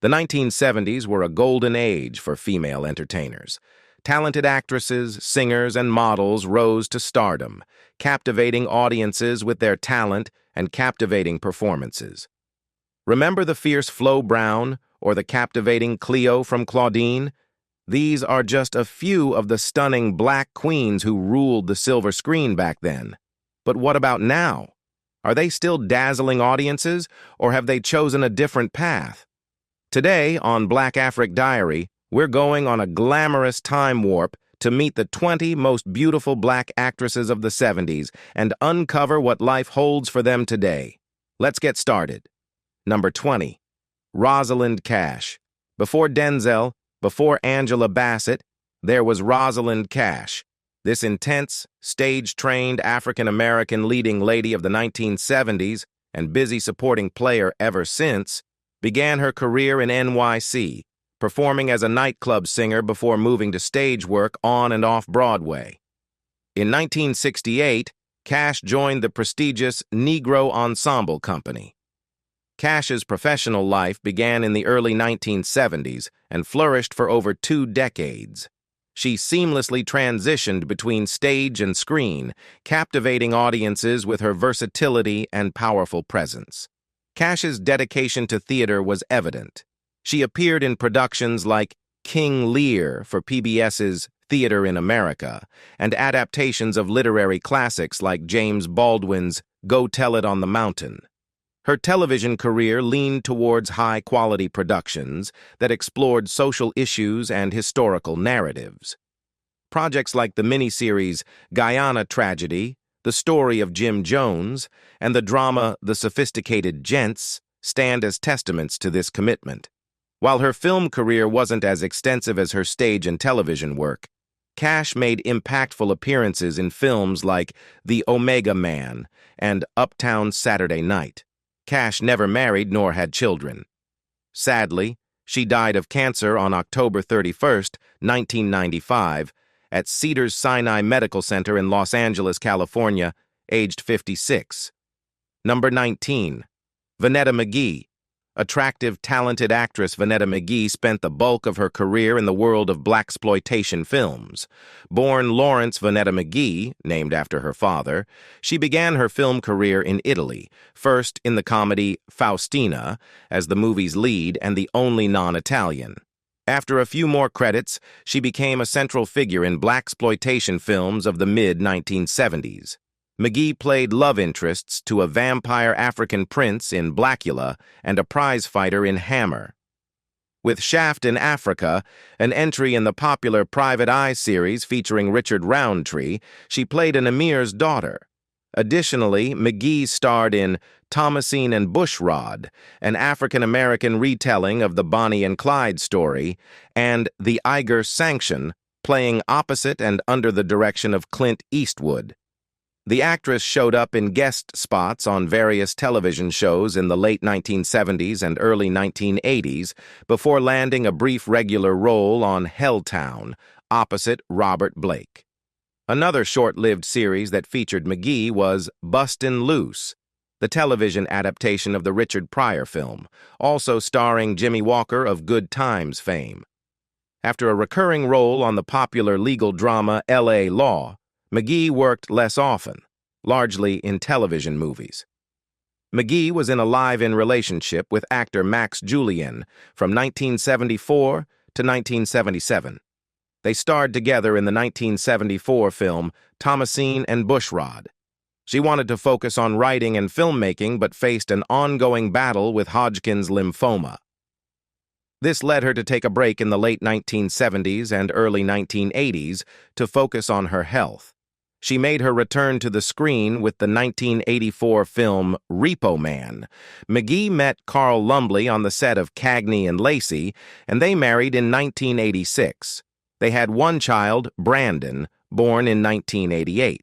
The 1970s were a golden age for female entertainers. Talented actresses, singers, and models rose to stardom, captivating audiences with their talent and captivating performances. Remember the fierce Flo Brown or the captivating Cleo from Claudine? These are just a few of the stunning black queens who ruled the silver screen back then. But what about now? Are they still dazzling audiences, or have they chosen a different path? Today, on Black Afric Diary, we're going on a glamorous time warp to meet the 20 most beautiful black actresses of the 70s and uncover what life holds for them today. Let's get started. Number 20. Rosalind Cash. Before Denzel, before Angela Bassett, there was Rosalind Cash. This intense, stage-trained African-American leading lady of the 1970s and busy supporting player ever since began her career in NYC, performing as a nightclub singer before moving to stage work on and off Broadway. In 1968, Cash joined the prestigious Negro Ensemble Company. Cash's professional life began in the early 1970s and flourished for over 2 decades. She seamlessly transitioned between stage and screen, captivating audiences with her versatility and powerful presence. Cash's dedication to theater was evident. She appeared in productions like King Lear for PBS's Theater in America and adaptations of literary classics like James Baldwin's Go Tell It on the Mountain. Her television career leaned towards high-quality productions that explored social issues and historical narratives. Projects like the miniseries Guyana Tragedy, The Story of Jim Jones, and the drama The Sophisticated Gents stand as testaments to this commitment. While her film career wasn't as extensive as her stage and television work, Cash made impactful appearances in films like The Omega Man and Uptown Saturday Night. Cash never married nor had children. Sadly, she died of cancer on October 31, 1995, at Cedars-Sinai Medical Center in Los Angeles, California, aged 56. Number 19. Vonetta McGee. Attractive, talented actress Vonetta McGee spent the bulk of her career in the world of blaxploitation films. Born Lawrence Vonetta McGee, named after her father, she began her film career in Italy, first in the comedy Faustina, as the movie's lead and the only non-Italian. After a few more credits, she became a central figure in blaxploitation films of the mid-1970s. McGee played love interests to a vampire African prince in Blackula and a prizefighter in Hammer. With Shaft in Africa, an entry in the popular Private Eye series featuring Richard Roundtree, she played an emir's daughter. Additionally, McGee starred in Thomasine and Bushrod, an African-American retelling of the Bonnie and Clyde story, and The Eiger Sanction, playing opposite and under the direction of Clint Eastwood. The actress showed up in guest spots on various television shows in the late 1970s and early 1980s before landing a brief regular role on Helltown, opposite Robert Blake. Another short-lived series that featured McGee was Bustin' Loose, the television adaptation of the Richard Pryor film, also starring Jimmy Walker of Good Times fame. After a recurring role on the popular legal drama L.A. Law, McGee worked less often, largely in television movies. McGee was in a live-in relationship with actor Max Julien from 1974 to 1977. They starred together in the 1974 film Thomasine and Bushrod. She wanted to focus on writing and filmmaking but faced an ongoing battle with Hodgkin's lymphoma. This led her to take a break in the late 1970s and early 1980s to focus on her health. She made her return to the screen with the 1984 film Repo Man. McGee met Carl Lumbly on the set of Cagney and Lacey, and they married in 1986. They had one child, Brandon, born in 1988.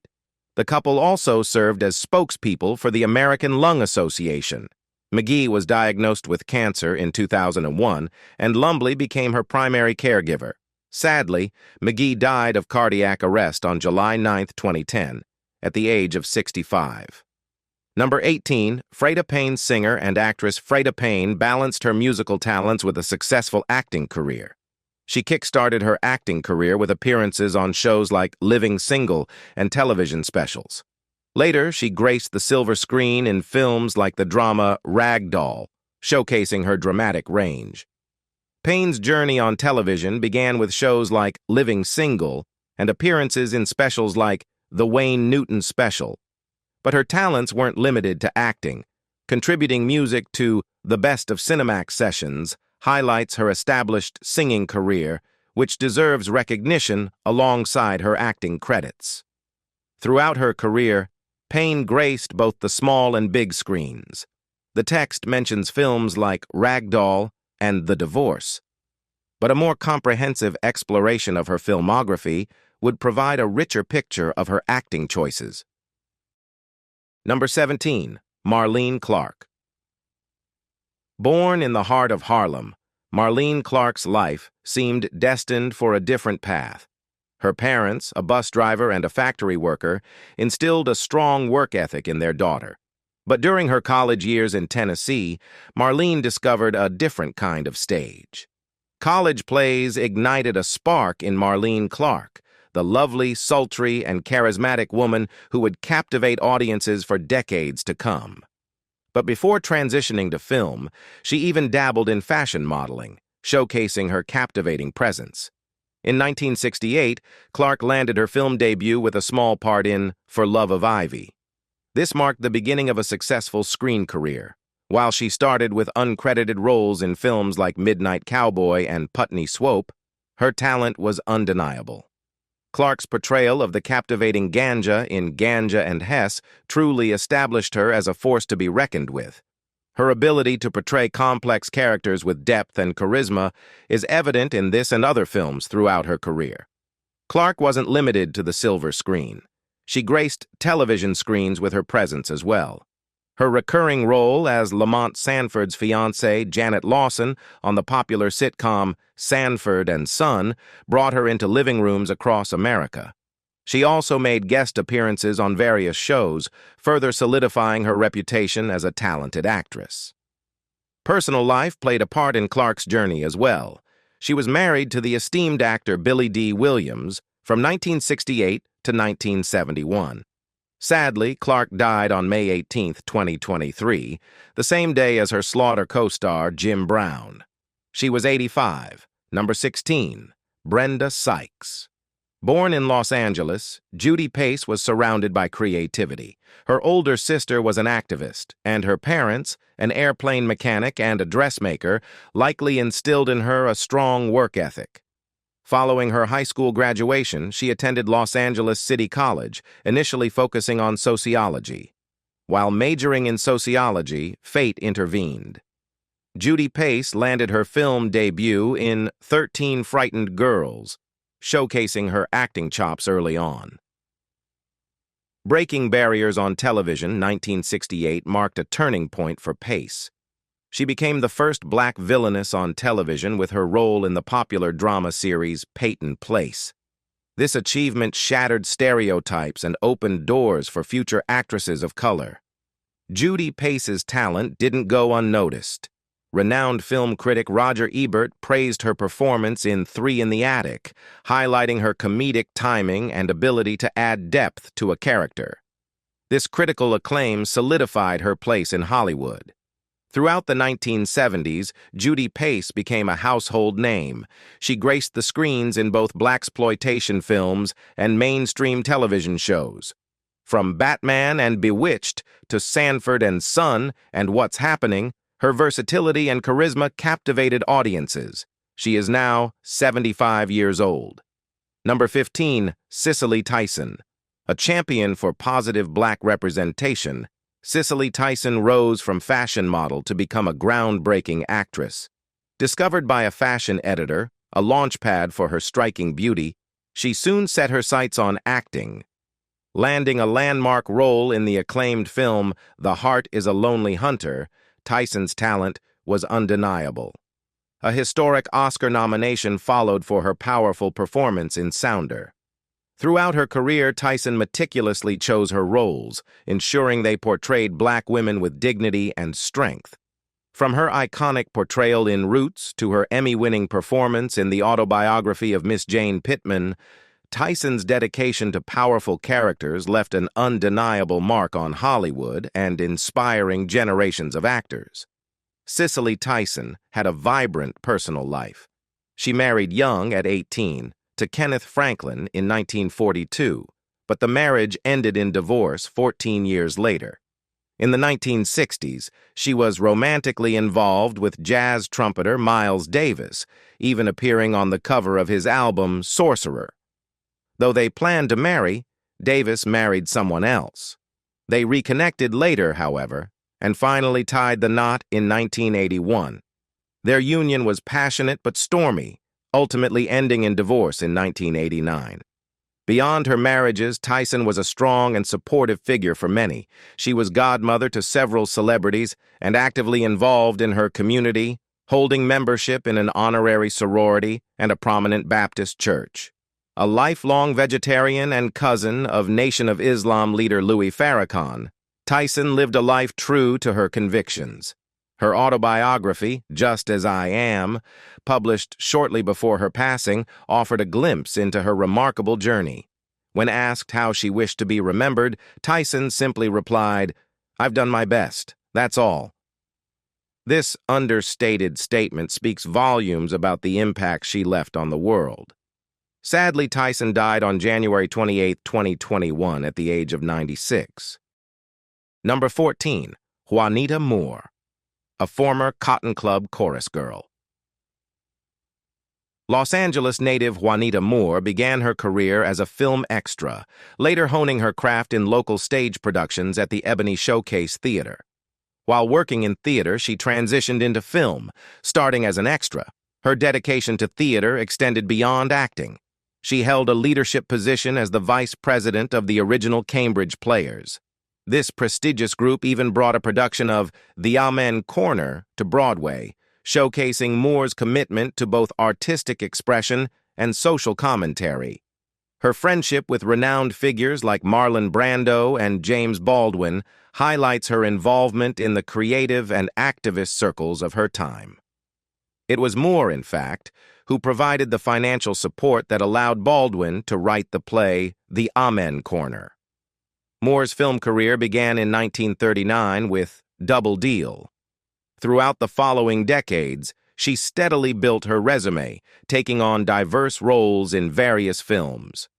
The couple also served as spokespeople for the American Lung Association. McGee was diagnosed with cancer in 2001, and Lumbly became her primary caregiver. Sadly, McGee died of cardiac arrest on July 9, 2010, at the age of 65. Number 18, Freda Payne's singer and actress Freda Payne balanced her musical talents with a successful acting career. She kick-started her acting career with appearances on shows like Living Single and television specials. Later, she graced the silver screen in films like the drama Rag Doll, showcasing her dramatic range. Payne's journey on television began with shows like Living Single and appearances in specials like The Wayne Newton Special. But her talents weren't limited to acting. Contributing music to The Best of Cinemax Sessions highlights her established singing career, which deserves recognition alongside her acting credits. Throughout her career, Payne graced both the small and big screens. The text mentions films like Rag Doll and The Divorce. But a more comprehensive exploration of her filmography would provide a richer picture of her acting choices. Number 17, Marlene Clark. Born in the heart of Harlem, Marlene Clark's life seemed destined for a different path. Her parents, a bus driver and a factory worker, instilled a strong work ethic in their daughter. But during her college years in Tennessee, Marlene discovered a different kind of stage. College plays ignited a spark in Marlene Clark, the lovely, sultry, and charismatic woman who would captivate audiences for decades to come. But before transitioning to film, she even dabbled in fashion modeling, showcasing her captivating presence. In 1968, Clark landed her film debut with a small part in For Love of Ivy. This marked the beginning of a successful screen career. While she started with uncredited roles in films like Midnight Cowboy and Putney Swope, her talent was undeniable. Clark's portrayal of the captivating Ganja in Ganja and Hess truly established her as a force to be reckoned with. Her ability to portray complex characters with depth and charisma is evident in this and other films throughout her career. Clark wasn't limited to the silver screen. She graced television screens with her presence as well. Her recurring role as Lamont Sanford's fiancée, Janet Lawson, on the popular sitcom Sanford and Son brought her into living rooms across America. She also made guest appearances on various shows, further solidifying her reputation as a talented actress. Personal life played a part in Clark's journey as well. She was married to the esteemed actor Billy D. Williams from 1968 to 1971. Sadly, Clark died on May 18, 2023, the same day as her Slaughter co-star Jim Brown. She was 85. Number 16, Brenda Sykes. Born in Los Angeles, Judy Pace was surrounded by creativity. Her older sister was an activist, and her parents, an airplane mechanic and a dressmaker, likely instilled in her a strong work ethic. Following her high school graduation, she attended Los Angeles City College, initially focusing on sociology. While majoring in sociology, fate intervened. Judy Pace landed her film debut in 13 Frightened Girls, showcasing her acting chops early on. Breaking barriers on television, 1968 marked a turning point for Pace. She became the first black villainess on television with her role in the popular drama series Peyton Place. This achievement shattered stereotypes and opened doors for future actresses of color. Judy Pace's talent didn't go unnoticed. Renowned film critic Roger Ebert praised her performance in Three in the Attic, highlighting her comedic timing and ability to add depth to a character. This critical acclaim solidified her place in Hollywood. Throughout the 1970s, Judy Pace became a household name. She graced the screens in both blaxploitation films and mainstream television shows. From Batman and Bewitched to Sanford and Son and What's Happening, her versatility and charisma captivated audiences. She is now 75 years old. Number 15, Cicely Tyson. A champion for positive black representation, Cicely Tyson rose from fashion model to become a groundbreaking actress. Discovered by a fashion editor, a launchpad for her striking beauty, she soon set her sights on acting. Landing a landmark role in the acclaimed film The Heart is a Lonely Hunter, Tyson's talent was undeniable. A historic Oscar nomination followed for her powerful performance in Sounder. Throughout her career, Tyson meticulously chose her roles, ensuring they portrayed black women with dignity and strength. From her iconic portrayal in Roots to her Emmy-winning performance in the autobiography of Miss Jane Pittman, Tyson's dedication to powerful characters left an undeniable mark on Hollywood and inspiring generations of actors. Cicely Tyson had a vibrant personal life. She married young at 18 to Kenneth Franklin in 1942, but the marriage ended in divorce 14 years later. In the 1960s, she was romantically involved with jazz trumpeter Miles Davis, even appearing on the cover of his album Sorcerer. Though they planned to marry, Davis married someone else. They reconnected later, however, and finally tied the knot in 1981. Their union was passionate but stormy, ultimately ending in divorce in 1989. Beyond her marriages, Tyson was a strong and supportive figure for many. She was godmother to several celebrities and actively involved in her community, holding membership in an honorary sorority and a prominent Baptist church. A lifelong vegetarian and cousin of Nation of Islam leader Louis Farrakhan, Tyson lived a life true to her convictions. Her autobiography, Just As I Am, published shortly before her passing, offered a glimpse into her remarkable journey. When asked how she wished to be remembered, Tyson simply replied, "I've done my best, that's all." This understated statement speaks volumes about the impact she left on the world. Sadly, Tyson died on January 28, 2021, at the age of 96. Number 14, Juanita Moore, a former Cotton Club chorus girl. Los Angeles native Juanita Moore began her career as a film extra, later honing her craft in local stage productions at the Ebony Showcase Theater. While working in theater, she transitioned into film, starting as an extra. Her dedication to theater extended beyond acting. She held a leadership position as the vice president of the original Cambridge Players. This prestigious group even brought a production of The Amen Corner to Broadway, showcasing Moore's commitment to both artistic expression and social commentary. Her friendship with renowned figures like Marlon Brando and James Baldwin highlights her involvement in the creative and activist circles of her time. It was Moore, in fact, who provided the financial support that allowed Baldwin to write the play The Amen Corner. Moore's film career began in 1939 with Double Deal. Throughout the following decades, she steadily built her resume, taking on diverse roles in various films.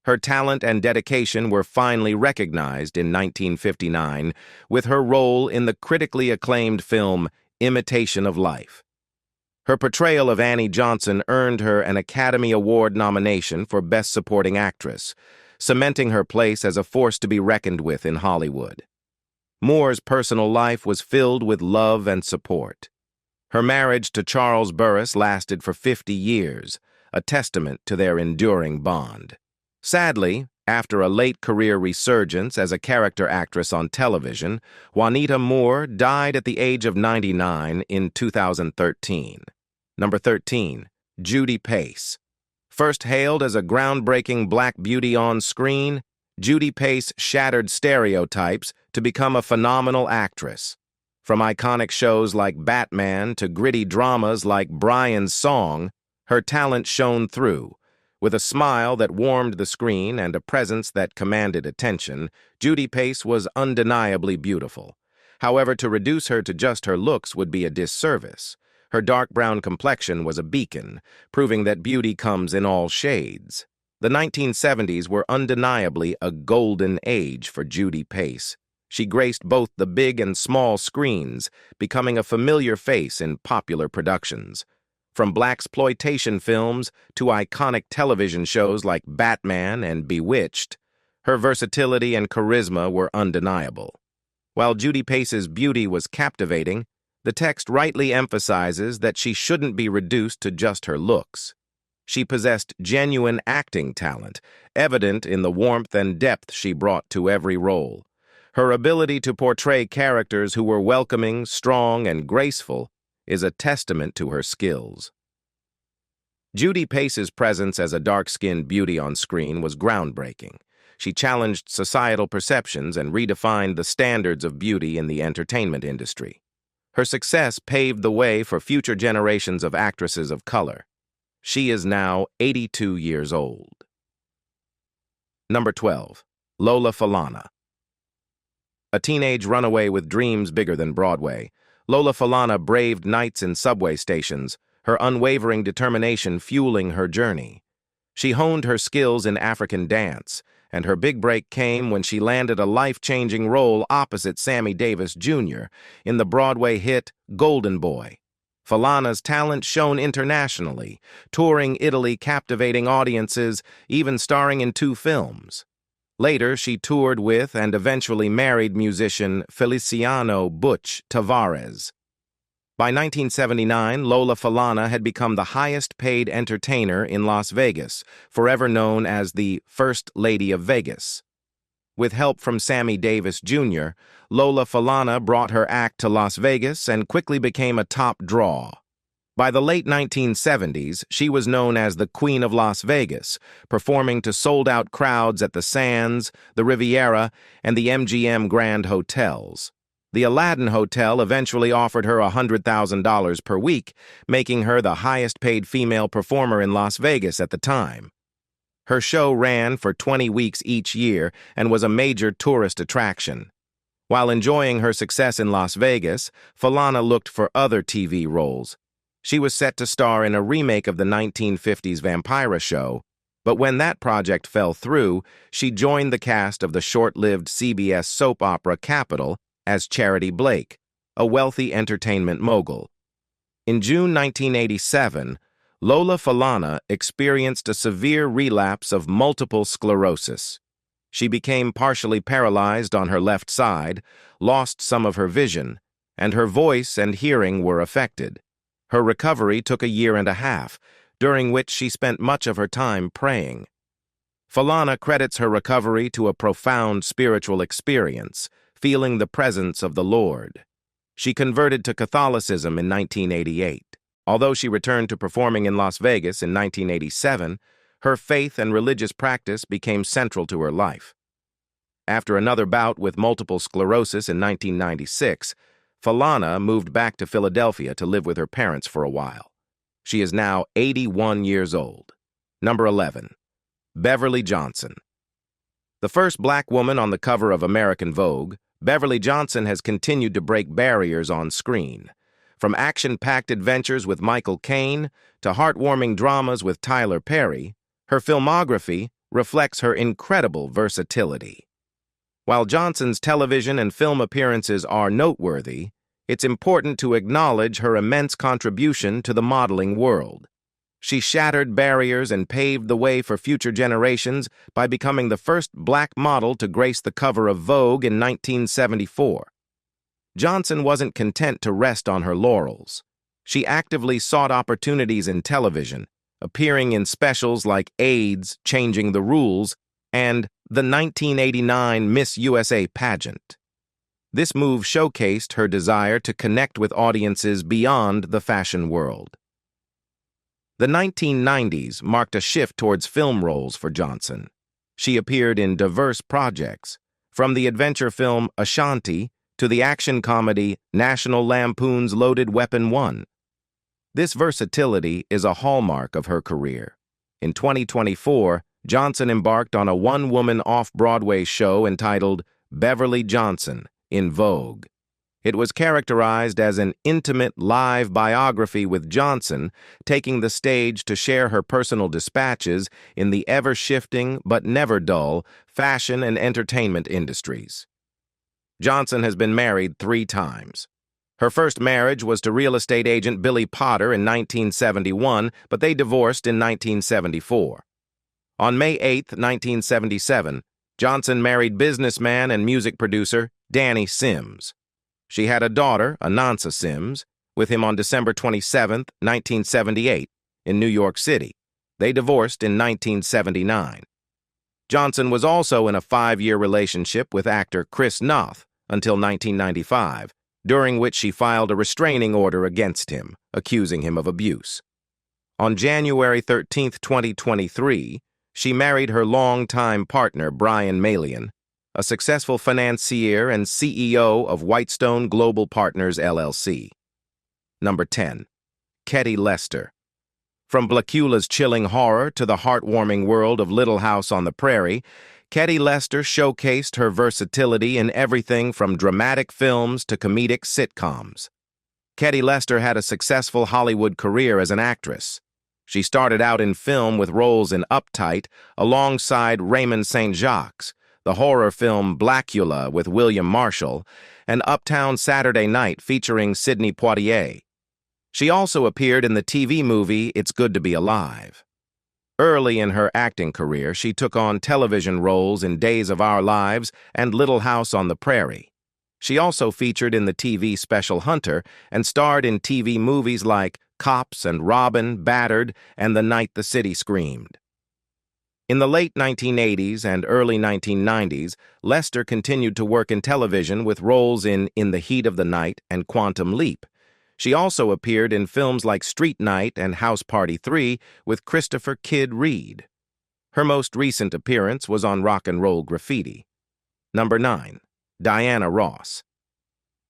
Her talent and dedication were finally recognized in 1959 with her role in the critically acclaimed film Imitation of Life. Her portrayal of Annie Johnson earned her an Academy Award nomination for Best Supporting Actress, cementing her place as a force to be reckoned with in Hollywood. Moore's personal life was filled with love and support. Her marriage to Charles Burris lasted for 50 years, a testament to their enduring bond. Sadly, after a late career resurgence as a character actress on television, Juanita Moore died at the age of 99 in 2013. Number 13, Judy Pace. First hailed as a groundbreaking black beauty on screen, Judy Pace shattered stereotypes to become a phenomenal actress. From iconic shows like Batman to gritty dramas like Brian's Song, her talent shone through. With a smile that warmed the screen and a presence that commanded attention, Judy Pace was undeniably beautiful. However, to reduce her to just her looks would be a disservice. Her dark brown complexion was a beacon, proving that beauty comes in all shades. The 1970s were undeniably a golden age for Judy Pace. She graced both the big and small screens, becoming a familiar face in popular productions. From blaxploitation films to iconic television shows like Batman and Bewitched, her versatility and charisma were undeniable. While Judy Pace's beauty was captivating, the text rightly emphasizes that she shouldn't be reduced to just her looks. She possessed genuine acting talent, evident in the warmth and depth she brought to every role. Her ability to portray characters who were welcoming, strong, and graceful is a testament to her skills. Judy Pace's presence as a dark-skinned beauty on screen was groundbreaking. She challenged societal perceptions and redefined the standards of beauty in the entertainment industry. Her success paved the way for future generations of actresses of color. She is now 82 years old. Number 12. Lola Fana. A teenage runaway with dreams bigger than Broadway, Lola Fana braved nights in subway stations, her unwavering determination fueling her journey. She honed her skills in African dance, and her big break came when she landed a life-changing role opposite Sammy Davis Jr. in the Broadway hit Golden Boy. Fana's talent shone internationally, touring Italy, captivating audiences, even starring in 2 films. Later, she toured with and eventually married musician Feliciano "Butch" Tavares. By 1979, Lola Fana had become the highest-paid entertainer in Las Vegas, forever known as the First Lady of Vegas. With help from Sammy Davis Jr., Lola Fana brought her act to Las Vegas and quickly became a top draw. By the late 1970s, she was known as the Queen of Las Vegas, performing to sold-out crowds at the Sands, the Riviera, and the MGM Grand hotels. The Aladdin Hotel eventually offered her $100,000 per week, making her the highest-paid female performer in Las Vegas at the time. Her show ran for 20 weeks each year and was a major tourist attraction. While enjoying her success in Las Vegas, Fana looked for other TV roles. She was set to star in a remake of the 1950s Vampira show, but when that project fell through, she joined the cast of the short-lived CBS soap opera Capital as Charity Blake, a wealthy entertainment mogul. In June 1987, Lola Fana experienced a severe relapse of multiple sclerosis. She became partially paralyzed on her left side, lost some of her vision, and her voice and hearing were affected. Her recovery took a year and a half, during which she spent much of her time praying. Fana credits her recovery to a profound spiritual experience, feeling the presence of the Lord. She converted to Catholicism in 1988. Although she returned to performing in Las Vegas in 1987, her faith and religious practice became central to her life. After another bout with multiple sclerosis in 1996, Fana moved back to Philadelphia to live with her parents for a while. She is now 81 years old. Number 11. Beverly Johnson. The first black woman on the cover of American Vogue, Beverly Johnson has continued to break barriers on screen. From action-packed adventures with Michael Caine to heartwarming dramas with Tyler Perry, her filmography reflects her incredible versatility. While Johnson's television and film appearances are noteworthy, it's important to acknowledge her immense contribution to the modeling world. She shattered barriers and paved the way for future generations by becoming the first black model to grace the cover of Vogue in 1974. Johnson wasn't content to rest on her laurels. She actively sought opportunities in television, appearing in specials like AIDS, Changing the Rules, and the 1989 Miss USA pageant. This move showcased her desire to connect with audiences beyond the fashion world. The 1990s marked a shift towards film roles for Johnson. She appeared in diverse projects, from the adventure film Ashanti to the action comedy National Lampoon's Loaded Weapon 1. This versatility is a hallmark of her career. In 2024, Johnson embarked on a one-woman off-Broadway show entitled Beverly Johnson in Vogue. It was characterized as an intimate live biography with Johnson taking the stage to share her personal dispatches in the ever-shifting but never dull fashion and entertainment industries. Johnson has been married 3 times. Her first marriage was to real estate agent Billy Potter in 1971, but they divorced in 1974. On May 8, 1977, Johnson married businessman and music producer Danny Sims. She had a daughter, Anansa Sims, with him on December 27, 1978, in New York City. They divorced in 1979. Johnson was also in a 5-year relationship with actor Chris Noth until 1995, during which she filed a restraining order against him, accusing him of abuse. On January 13, 2023, she married her longtime partner, Brian Malian, a successful financier and CEO of Whitestone Global Partners, LLC. Number 10. Ketty Lester. From Blacula's chilling horror to the heartwarming world of Little House on the Prairie, Ketty Lester showcased her versatility in everything from dramatic films to comedic sitcoms. Ketty Lester had a successful Hollywood career as an actress. She started out in film with roles in Uptight alongside Raymond St. Jacques, the horror film Blacula with William Marshall, and Uptown Saturday Night featuring Sidney Poitier. She also appeared in the TV movie It's Good to Be Alive. Early in her acting career, she took on television roles in Days of Our Lives and Little House on the Prairie. She also featured in the TV special Hunter and starred in TV movies like Cops and Robin, Battered, and The Night the City Screamed. In the late 1980s and early 1990s, Lester continued to work in television with roles in the Heat of the Night and Quantum Leap. She also appeared in films like Street Night and House Party 3 with Christopher Kid Reed. Her most recent appearance was on Rock and Roll Graffiti. Number 9. Diana Ross.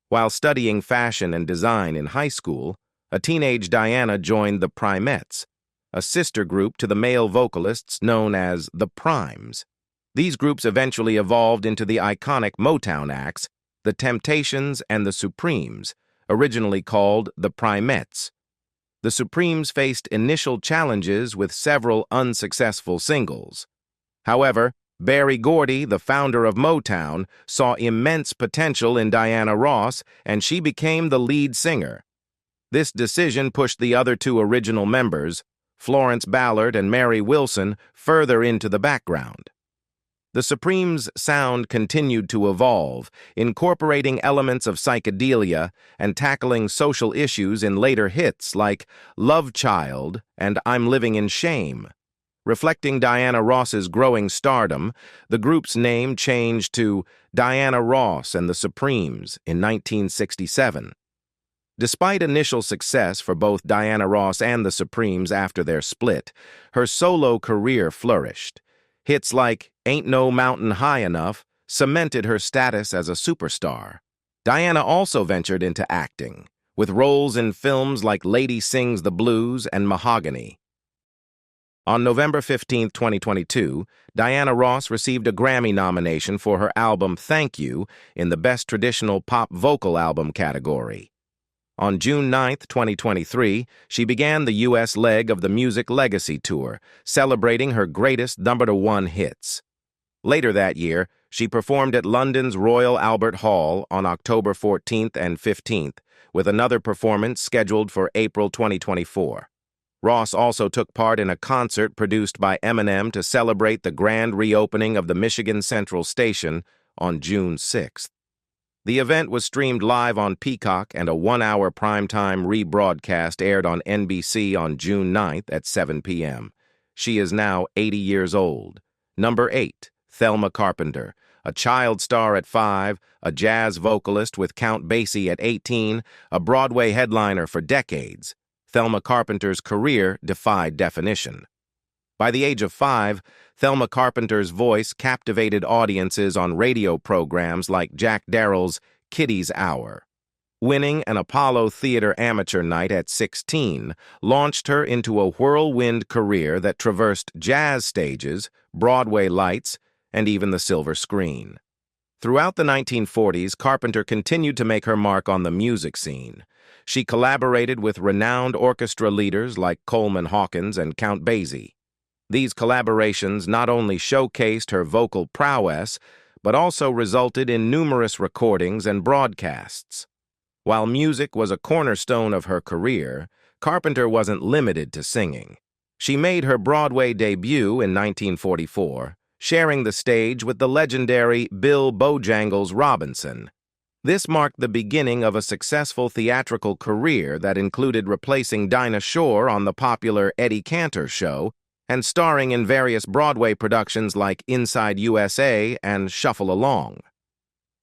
While studying fashion and design in high school, a teenage Diana joined the Primettes, a sister group to the male vocalists known as the Primes. These groups eventually evolved into the iconic Motown acts, the Temptations and the Supremes, originally called the Primettes. The Supremes faced initial challenges with several unsuccessful singles. However, Berry Gordy, the founder of Motown, saw immense potential in Diana Ross, and she became the lead singer. This decision pushed the other two original members, Florence Ballard and Mary Wilson, further into the background. The Supremes' sound continued to evolve, incorporating elements of psychedelia and tackling social issues in later hits like Love Child and I'm Living in Shame. Reflecting Diana Ross's growing stardom, the group's name changed to Diana Ross and the Supremes in 1967. Despite initial success for both Diana Ross and the Supremes after their split, her solo career flourished. Hits like Ain't No Mountain High Enough cemented her status as a superstar. Diana also ventured into acting, with roles in films like Lady Sings the Blues and Mahogany. On November 15, 2022, Diana Ross received a Grammy nomination for her album Thank You in the Best Traditional Pop Vocal Album category. On June 9, 2023, she began the U.S. leg of the Music Legacy Tour, celebrating her greatest number-one hits. Later that year, she performed at London's Royal Albert Hall on October 14th and 15th, with another performance scheduled for April 2024. Ross also took part in a concert produced by Eminem to celebrate the grand reopening of the Michigan Central Station on June 6th. The event was streamed live on Peacock, and a one-hour primetime rebroadcast aired on NBC on June 9th at 7 p.m. She is now 80 years old. Number 8. Thelma Carpenter. A child star at 5, a jazz vocalist with Count Basie at 18, a Broadway headliner for decades, Thelma Carpenter's career defied definition. By the age of 5, Thelma Carpenter's voice captivated audiences on radio programs like Jack Darrell's Kitty's Hour. Winning an Apollo Theater Amateur Night at 16 launched her into a whirlwind career that traversed jazz stages, Broadway lights, and even the silver screen. Throughout the 1940s, Carpenter continued to make her mark on the music scene. She collaborated with renowned orchestra leaders like Coleman Hawkins and Count Basie. These collaborations not only showcased her vocal prowess, but also resulted in numerous recordings and broadcasts. While music was a cornerstone of her career, Carpenter wasn't limited to singing. She made her Broadway debut in 1944, sharing the stage with the legendary Bill Bojangles Robinson. This marked the beginning of a successful theatrical career that included replacing Dinah Shore on the popular Eddie Cantor show and starring in various Broadway productions like Inside USA and Shuffle Along.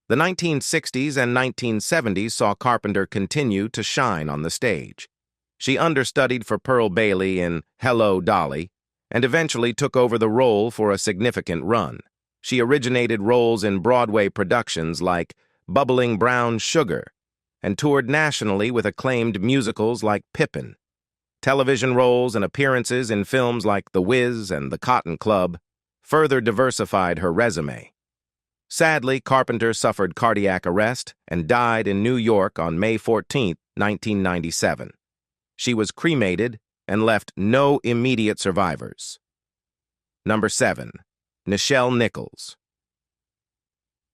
The 1960s and 1970s saw Carpenter continue to shine on the stage. She understudied for Pearl Bailey in Hello, Dolly, and eventually took over the role for a significant run. She originated roles in Broadway productions like Bubbling Brown Sugar and toured nationally with acclaimed musicals like Pippin. Television roles and appearances in films like The Wiz and The Cotton Club further diversified her resume. Sadly, Carpenter suffered cardiac arrest and died in New York on May 14, 1997. She was cremated and left no immediate survivors. Number 7. Nichelle Nichols.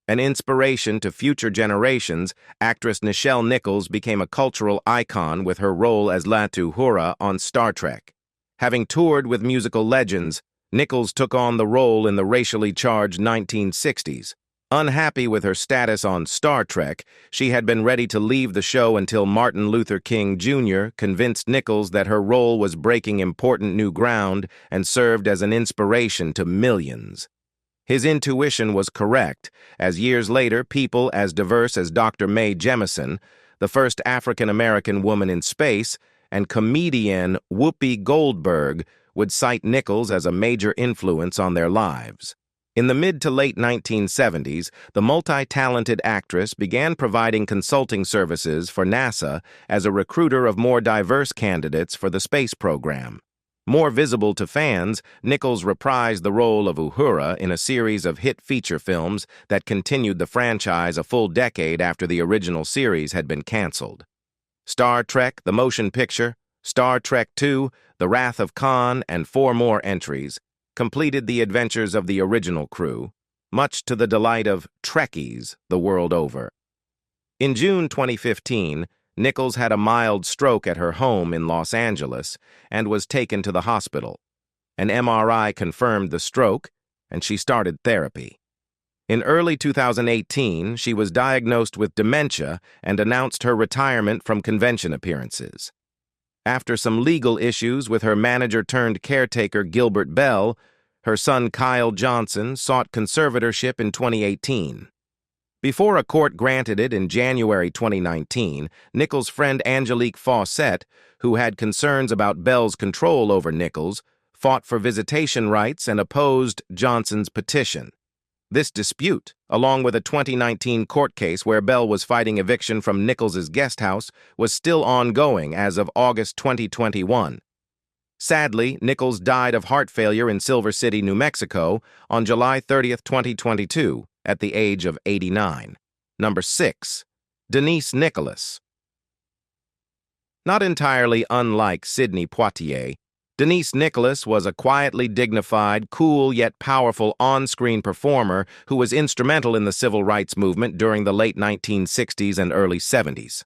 An inspiration to future generations, actress Nichelle Nichols became a cultural icon with her role as La Uhura on Star Trek. Having toured with musical legends, Nichols took on the role in the racially charged 1960s. Unhappy with her status on Star Trek, she had been ready to leave the show until Martin Luther King Jr. convinced Nichols that her role was breaking important new ground and served as an inspiration to millions. His intuition was correct, as years later people as diverse as Dr. Mae Jemison, the first African-American woman in space, and comedian Whoopi Goldberg would cite Nichols as a major influence on their lives. In the mid to late 1970s, the multi-talented actress began providing consulting services for NASA as a recruiter of more diverse candidates for the space program. More visible to fans, Nichols reprised the role of Uhura in a series of hit feature films that continued the franchise a full decade after the original series had been canceled. Star Trek, the motion picture, Star Trek II, The Wrath of Khan, and 4 more entries completed the adventures of the original crew, much to the delight of Trekkies the world over. In June 2015, Nichols had a mild stroke at her home in Los Angeles and was taken to the hospital. An MRI confirmed the stroke, and she started therapy. In early 2018, she was diagnosed with dementia and announced her retirement from convention appearances. After some legal issues with her manager-turned-caretaker Gilbert Bell, her son Kyle Johnson sought conservatorship in 2018. Before a court granted it in January 2019, Nichols' friend Angelique Fawcett, who had concerns about Bell's control over Nichols, fought for visitation rights and opposed Johnson's petition. This dispute, along with a 2019 court case where Bell was fighting eviction from Nichols' guest house, was still ongoing as of August 2021. Sadly, Nichols died of heart failure in Silver City, New Mexico, on July 30, 2022, at the age of 89. Number 6. Denise Nicholas. Not entirely unlike Sidney Poitier, Denise Nicholas was a quietly dignified, cool yet powerful on-screen performer who was instrumental in the civil rights movement during the late 1960s and early 70s.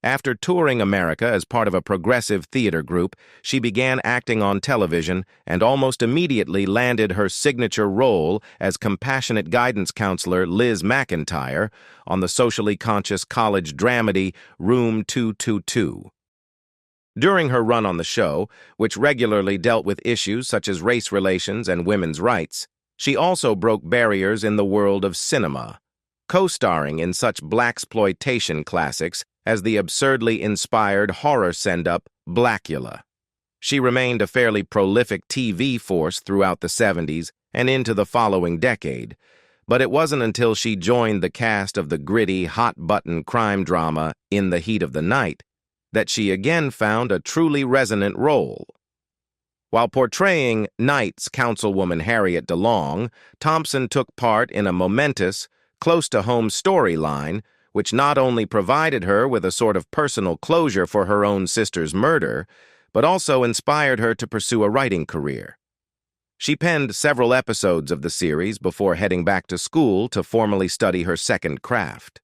After touring America as part of a progressive theater group, she began acting on television and almost immediately landed her signature role as compassionate guidance counselor Liz McIntyre on the socially conscious college dramedy Room 222. During her run on the show, which regularly dealt with issues such as race relations and women's rights, she also broke barriers in the world of cinema, co-starring in such blaxploitation classics as the absurdly inspired horror send-up Blackula. She remained a fairly prolific TV force throughout the 70s and into the following decade, but it wasn't until she joined the cast of the gritty, hot-button crime drama In the Heat of the Night that she again found a truly resonant role. While portraying Knight's councilwoman Harriet DeLong, Thompson took part in a momentous, close-to-home storyline which not only provided her with a sort of personal closure for her own sister's murder, but also inspired her to pursue a writing career. She penned several episodes of the series before heading back to school to formally study her second craft.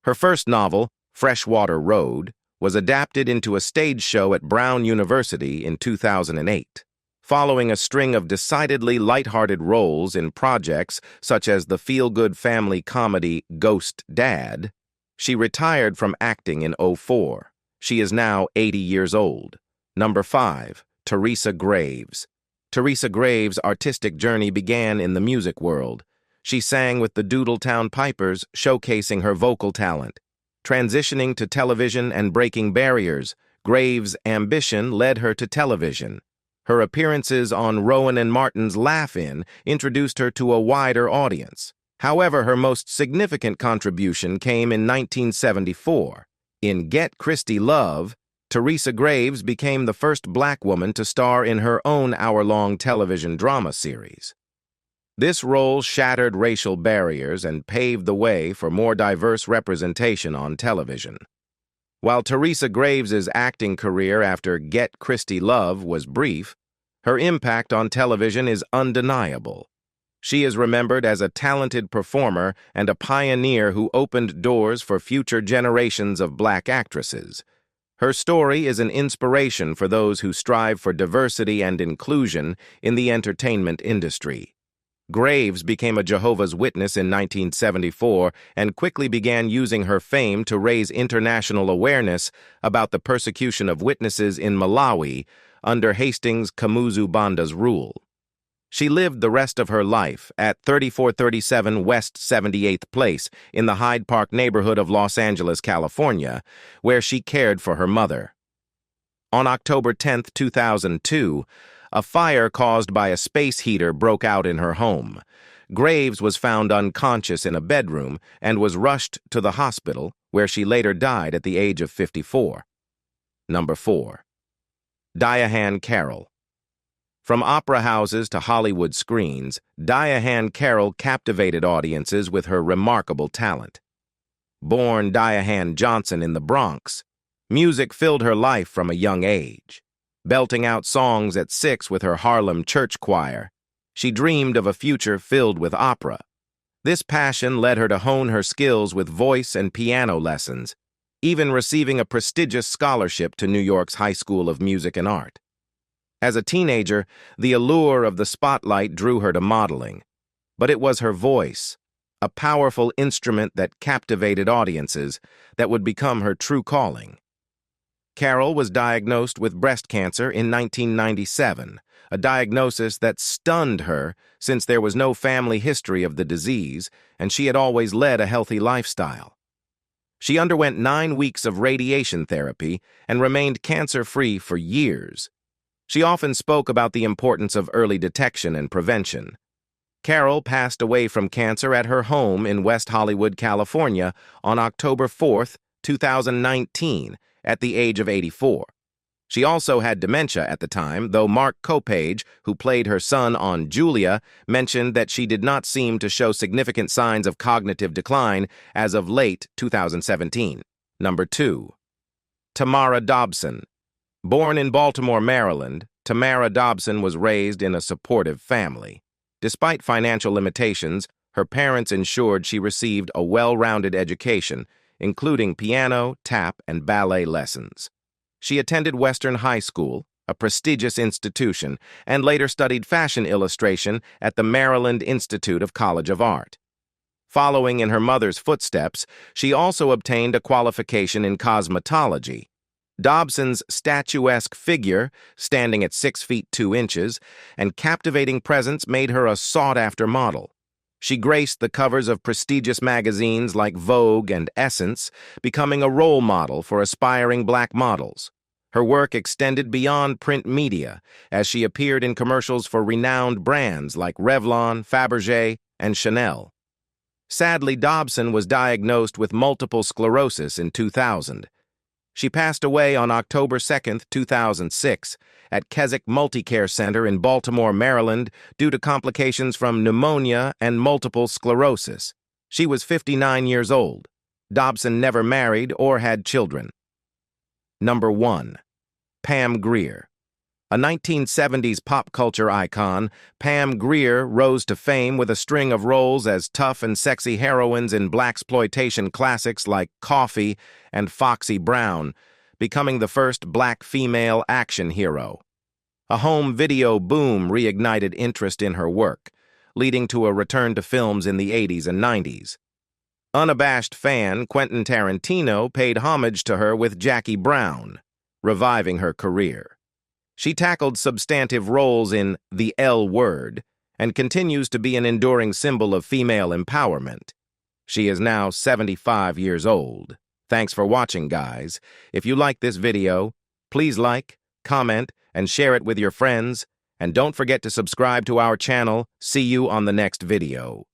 Her first novel, Freshwater Road, was adapted into a stage show at Brown University in 2008. Following a string of decidedly lighthearted roles in projects such as the feel-good family comedy Ghost Dad, she retired from acting in 2004. She is now 80 years old. Number 5. Teresa Graves. Teresa Graves' artistic journey began in the music world. She sang with the Doodletown Pipers, showcasing her vocal talent. Transitioning to television and breaking barriers, Graves' ambition led her to television. Her appearances on Rowan and Martin's Laugh-In introduced her to a wider audience. However, her most significant contribution came in 1974. In Get Christie Love, Teresa Graves became the first black woman to star in her own hour-long television drama series. This role shattered racial barriers and paved the way for more diverse representation on television. While Teresa Graves' acting career after Get Christie Love was brief, her impact on television is undeniable. She is remembered as a talented performer and a pioneer who opened doors for future generations of black actresses. Her story is an inspiration for those who strive for diversity and inclusion in the entertainment industry. Graves became a Jehovah's Witness in 1974 and quickly began using her fame to raise international awareness about the persecution of witnesses in Malawi under Hastings Kamuzu Banda's rule. She lived the rest of her life at 3437 West 78th Place in the Hyde Park neighborhood of Los Angeles, California, where she cared for her mother. On October 10, 2002, a fire caused by a space heater broke out in her home. Graves was found unconscious in a bedroom and was rushed to the hospital, where she later died at the age of 54. Number 4. Diahan Carroll. From opera houses to Hollywood screens, Diahan Carroll captivated audiences with her remarkable talent. Born Diahan Johnson in the Bronx, music filled her life from a young age. Belting out songs at 6 with her Harlem church choir, she dreamed of a future filled with opera. This passion led her to hone her skills with voice and piano lessons, even receiving a prestigious scholarship to New York's High School of Music and Art. As a teenager, the allure of the spotlight drew her to modeling, but it was her voice, a powerful instrument that captivated audiences, that would become her true calling. Carroll was diagnosed with breast cancer in 1997, a diagnosis that stunned her since there was no family history of the disease and she had always led a healthy lifestyle. She underwent 9 weeks of radiation therapy and remained cancer-free for years. She often spoke about the importance of early detection and prevention. Carroll passed away from cancer at her home in West Hollywood, California on October 4, 2019, at the age of 84. She also had dementia at the time, though Mark Kopage, who played her son on Julia, mentioned that she did not seem to show significant signs of cognitive decline as of late 2017. Number 2. Tamara Dobson. Born in Baltimore, Maryland, Tamara Dobson was raised in a supportive family. Despite financial limitations, her parents ensured she received a well-rounded education, including piano, tap, and ballet lessons. She attended Western High School, a prestigious institution, and later studied fashion illustration at the Maryland Institute of College of Art. Following in her mother's footsteps, she also obtained a qualification in cosmetology. Dobson's statuesque figure, standing at 6 feet 2 inches, and captivating presence made her a sought-after model. She graced the covers of prestigious magazines like Vogue and Essence, becoming a role model for aspiring black models. Her work extended beyond print media, as she appeared in commercials for renowned brands like Revlon, Fabergé, and Chanel. Sadly, Dobson was diagnosed with multiple sclerosis in 2000. She passed away on October 2, 2006, at Keswick Multicare Center in Baltimore, Maryland, due to complications from pneumonia and multiple sclerosis. She was 59 years old. Dobson never married or had children. Number 1. Pam Grier. A 1970s pop culture icon, Pam Grier rose to fame with a string of roles as tough and sexy heroines in blaxploitation classics like Coffee and Foxy Brown, becoming the first black female action hero. A home video boom reignited interest in her work, leading to a return to films in the 80s and 90s. Unabashed fan Quentin Tarantino paid homage to her with Jackie Brown, reviving her career. She tackled substantive roles in The L Word and continues to be an enduring symbol of female empowerment. She is now 75 years old. Thanks for watching, guys. If you like this video, Please like, comment, and share it with your friends. And don't forget to subscribe to our channel. See you on the next video.